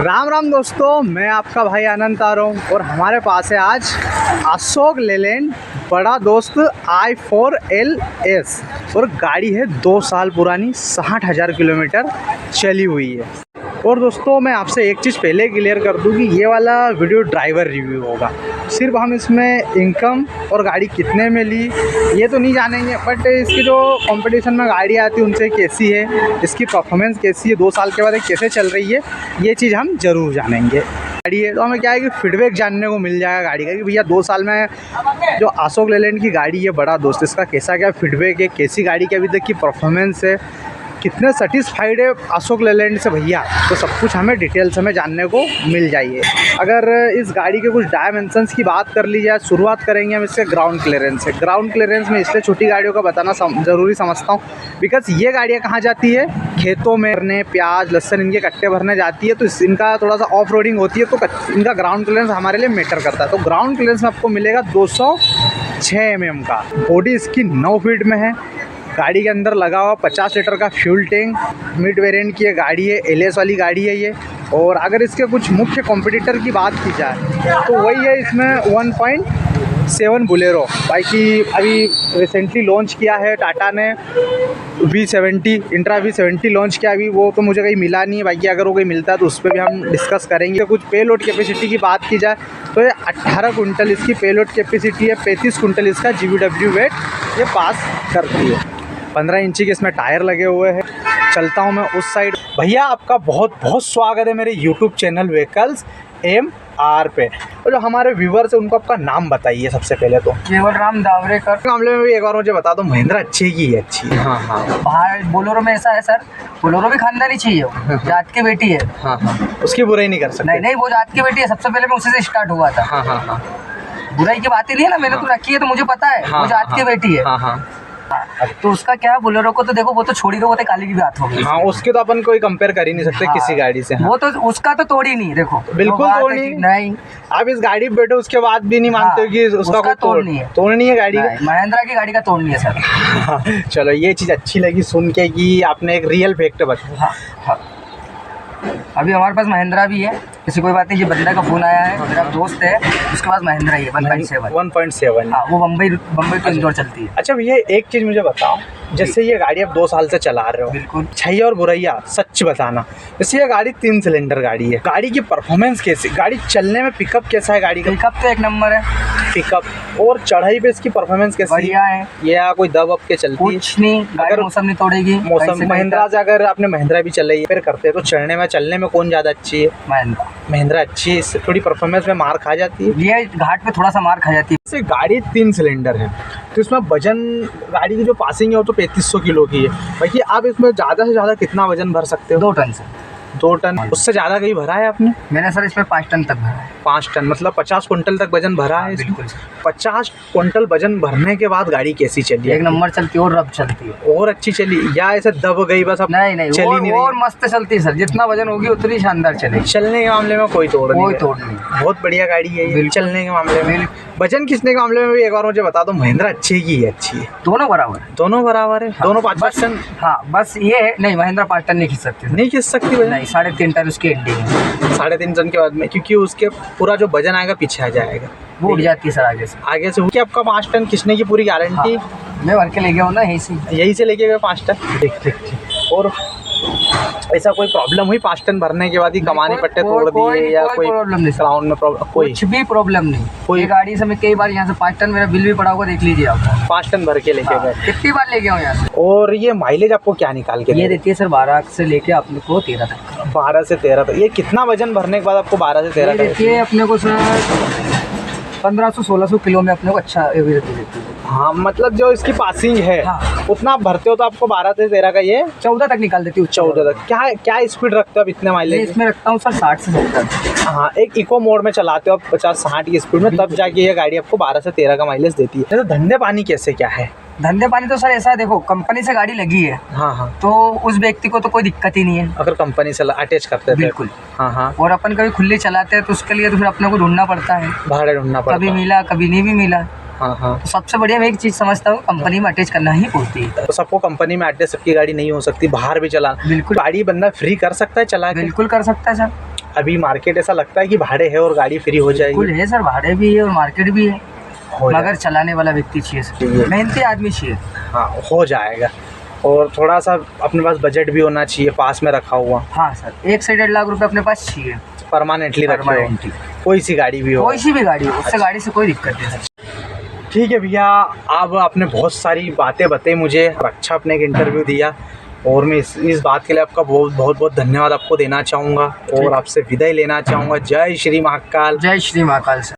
राम राम दोस्तों, मैं आपका भाई आनंद आ रहा हूँ और हमारे पास है आज अशोक लेलैंड बड़ा दोस्त i4LS और गाड़ी है 2 साल पुरानी, 60,000 किलोमीटर चली हुई है। और दोस्तों मैं आपसे एक चीज़ पहले क्लियर कर दूं कि ये वाला वीडियो ड्राइवर रिव्यू होगा। सिर्फ हम इसमें इनकम और गाड़ी कितने में ली ये तो नहीं जानेंगे, बट इसकी जो कंपटीशन में गाड़ी आती है उनसे कैसी है, इसकी परफॉर्मेंस कैसी है, 2 साल के बाद कैसे चल रही है, ये चीज़ हम ज़रूर जानेंगे। गाड़ी है तो हमें क्या है कि फीडबैक जानने को मिल जाएगा गाड़ी का कि भैया 2 साल में जो अशोक लेलैंड की गाड़ी है बड़ा दोस्त, इसका कैसा क्या फीडबैक है, कैसी गाड़ी की अभी तक की परफॉर्मेंस है, कितने सेटिस्फाइड है अशोक लेलैंड से भैया, तो सब कुछ हमें डिटेल्स में जानने को मिल जाइए। अगर इस गाड़ी के कुछ डायमेंशंस की बात कर ली जाए, शुरुआत करेंगे हम इसके ग्राउंड क्लियरेंस से। ग्राउंड क्लियरेंस में इसलिए छोटी गाड़ियों का बताना ज़रूरी समझता हूँ बिकॉज ये गाड़ियाँ कहाँ जाती है, खेतों में भरने, प्याज लहसुन इनके कट्टे भरने जाती है, तो इनका थोड़ा सा ऑफ रोडिंग होती है, तो इनका ग्राउंड क्लियरेंस हमारे लिए मैटर करता है। तो ग्राउंड क्लियरेंस में आपको मिलेगा 206 mm का। बॉडी इसकी 9 फीट में है। गाड़ी के अंदर लगा हुआ 50 लीटर का फ्यूल टैंक, मिड वेरिएंट की ये गाड़ी है, LS वाली गाड़ी है ये। और अगर इसके कुछ मुख्य कॉम्पिटिटर की बात की जाए तो वही है इसमें 1.7 बोलेरो। बाकी अभी रिसेंटली लॉन्च किया है टाटा ने V70 इंट्रा V70 लॉन्च किया अभी, वो तो मुझे कहीं मिला नहीं है। बाकी अगर वो कहीं मिलता है तो उस पर भी हम डिस्कस करेंगे। कुछ पेलोड कैपेसिटी की बात की जाए तो ये 18 कुंटल इसकी पेलोड कैपेसिटी है, 35 कुंटल इसका GVW वेट ये पास करती है। 15 इंची के इसमें टायर लगे हुए हैं। चलता हूँ मैं उस साइड। भैया आपका बहुत बहुत स्वागत है मेरे यूट्यूब चैनल व्हीकल्स MR पे। और जो हमारे व्यूवर्स हैं उनको आपका नाम बताइए सबसे पहले तो। केवल राम दावरेकर। मामले में भी एक बार मुझे बता दो, महिंद्रा अच्छी की है? अच्छी। हाँ, बाहर बोलेरो में ऐसा है सर, बोलेरो भी खानदानी चाहिए, जात की बेटी है। हाँ, उसकी बुराई नहीं कर सकते। नहीं, वो जात की बेटी है, सबसे पहले मैं उसी से स्टार्ट हुआ था। हाँ, बुराई की बात ही नहीं है ना, मैंने तो रखी है तो मुझे पता है वो जात की बेटी है। हाँ, तो उसका क्या है, बोलेरो को तो देखो वो तो छोड़ी दो, वो तो काली की बात होगी। हाँ, उसके तो अपन कोई कंपेयर कर ही नहीं सकते किसी गाड़ी से। वो तो उसका तो तोड़ ही नहीं, देखो बिल्कुल तोड़ नहीं। आप इस गाड़ी पे बैठे उसके बाद भी नहीं मानते हो कि उसका कोई तोड़ नहीं है गाड़ी का। महिंद्रा की गाड़ी का तोड़ नहीं है सर। चलो ये चीज़ अच्छी लगी सुन के कि आपने एक रियल फैक्ट बताया। हाँ। अभी हमारे पास महिंद्रा भी है, ऐसी कोई बात नहीं। ये बंदा का फ़ोन आया है, मेरा दोस्त है, उसके पास महिंद्रा ही है 1.7। हाँ, वो बम्बई टू इंदौर चलती है। अच्छा भैया एक चीज़ मुझे बताओ, जैसे ये गाड़ी आप 2 साल से चला रहे हो, बिल्कुल छैया और बुरैया सच बताना। जैसे ये गाड़ी 3 सिलेंडर गाड़ी है, गाड़ी की परफॉर्मेंस कैसी, गाड़ी चलने में पिकअप कैसा है गाड़ी का? पिकअप तो 1 नंबर है। पिकअप और चढ़ाई पे इसकी परफॉर्मेंस कैसी बढ़िया है? ये कोई दब अब के चलती है? कुछ नहीं, अगर मौसम नहीं तोड़ेगी। मौसम महिंद्रा से अगर आपने महिंद्रा भी चलाई फिर करते हैं तो चलने में कौन ज़्यादा अच्छी है? महिंद्रा अच्छी है, इससे थोड़ी परफॉर्मेंस में मार खा जाती है। ये घाट पे थोड़ा सा मार खा जाती है। जैसे गाड़ी 3 सिलेंडर है तो इसमें वजन, गाड़ी की जो पासिंग है वो तो 3500 किलो की है। बाकी आप इसमें ज़्यादा से ज़्यादा कितना वजन भर सकते हो? 2 टन से 2 टन। उससे ज़्यादा कहीं भरा है आपने? मैंने सर इसमें 5 टन तक भरा है। 5 टन मतलब 50 कुंटल तक वजन भरा है? बिल्कुल। 50 कुंटल वजन भरने के बाद गाड़ी कैसी चली? 1 नंबर चलती है और रब चलती है। और अच्छी चली या ऐसे दब गई बस? अब नहीं, चली नहीं और मस्त चलती है सर, जितना वजन होगी उतनी शानदार चलेगी। चलने के मामले में कोई तोड़ नहीं। बहुत बढ़िया गाड़ी है ये चलने के मामले में। वजन खींचने के मामले में भी एक बार मुझे बता दो, महिंद्रा अच्छी की है? अच्छी है। दोनों बराबर है। दोनों बराबर है? हाँ, दोनों 5 टन? हाँ, बस ये है नहीं, महिंद्रा 5 टन नहीं खींच सकती। नहीं खींच सकती? नहीं, 3.5 टन उसकी एंडी है। 3.5 टन के बाद में, क्योंकि उसके पूरा जो वजन आएगा पीछे आ जाएगा, वो उड़ जाती है सर आगे से। कि आपका 5 टन खींचने की पूरी गारंटी? हाँ, मैं भर के ले गया हूँ ना यहीं से लेके गए 5 टन। ठीक। और ऐसा कोई प्रॉब्लम हुई 5 टन भरने के बाद ही कमानी पट्टे तोड़ दिए या कोई प्रॉब्लम नहीं? ग्राउंड में कुछ भी प्रॉब्लम नहीं। कोई गाड़ी से मैं कई बार यहाँ से 5 टन, मेरा बिल भी पड़ा होगा, देख लीजिए आप। 5 टन भर के लेके गए? कितनी बार ले गया हूँ यहाँ से। और ये माइलेज आपको क्या निकाल के ये देती है सर 12 से लेके अपने को 13 तक। 12 से 13 तक? ये कितना वजन भरने के बाद आपको 12 से 13 देती है अपने को सर? 1500-1600 किलो में अपने को अच्छा एवरेज देती है। हाँ, मतलब जो इसकी पासिंग है उतना आप भरते हो तो आपको 12 से 13 का ये 14 तक निकाल देती हूँ। 14 तक? क्या स्पीड रखते हो आप इतने माइलेज? इसमें रखता हूँ सर 60 से 70। हाँ, एक इको मोड में चलाते हो आप 50-60 की स्पीड में, तब जाके ये गाड़ी आपको 12 से 13 का माइलेज देती है। तो धंधे पानी कैसे क्या है? धंधे पानी तो सर ऐसा है, देखो कंपनी से गाड़ी लगी है। हाँ, तो उस व्यक्ति को तो कोई दिक्कत ही नहीं है अगर कंपनी से अटैच करते हैं। बिल्कुल। हाँ। और अपन कभी खुले चलाते हैं तो उसके लिए तो फिर अपने को ढूंढना पड़ता है, भाड़ा ढूंढना पड़ता है। कभी मिला कभी नहीं भी मिला। हाँ। तो सबसे बढ़िया मैं एक चीज़ समझता हूँ, कंपनी में अटैच करना ही पड़ती है। तो सबको कंपनी में अटैच, सबकी गाड़ी नहीं हो सकती, बाहर भी चला। बिल्कुल। गाड़ी बंदा फ्री कर सकता है चला के? बिल्कुल कर सकता है सर। अभी मार्केट ऐसा लगता है कि भाड़े है और गाड़ी फ्री हो जाएगी? कुल है सर, भाड़े भी है और मार्केट भी है, हो मगर चलाने वाला व्यक्ति चाहिए सर, मेहनती आदमी चाहिए। हाँ हो जाएगा। और थोड़ा सा अपने पास बजट भी होना चाहिए पास में रखा हुआ। हाँ सर, 1 से 1.5 लाख रुपए अपने पास चाहिए, परमानेंटली रखे हो, परमानेंटली। कोई सी गाड़ी भी हो? कोई सी भी गाड़ी हो, उससे गाड़ी से कोई दिक्कत नहीं सर। ठीक है भैया, अब आपने बहुत सारी बातें बताई मुझे, अच्छा आपने एक इंटरव्यू दिया और मैं इस बात के लिए आपका बहुत धन्यवाद आपको देना चाहूँगा और आपसे विदाई लेना चाहूँगा। जय श्री महाकाल। जय श्री महाकाल सर।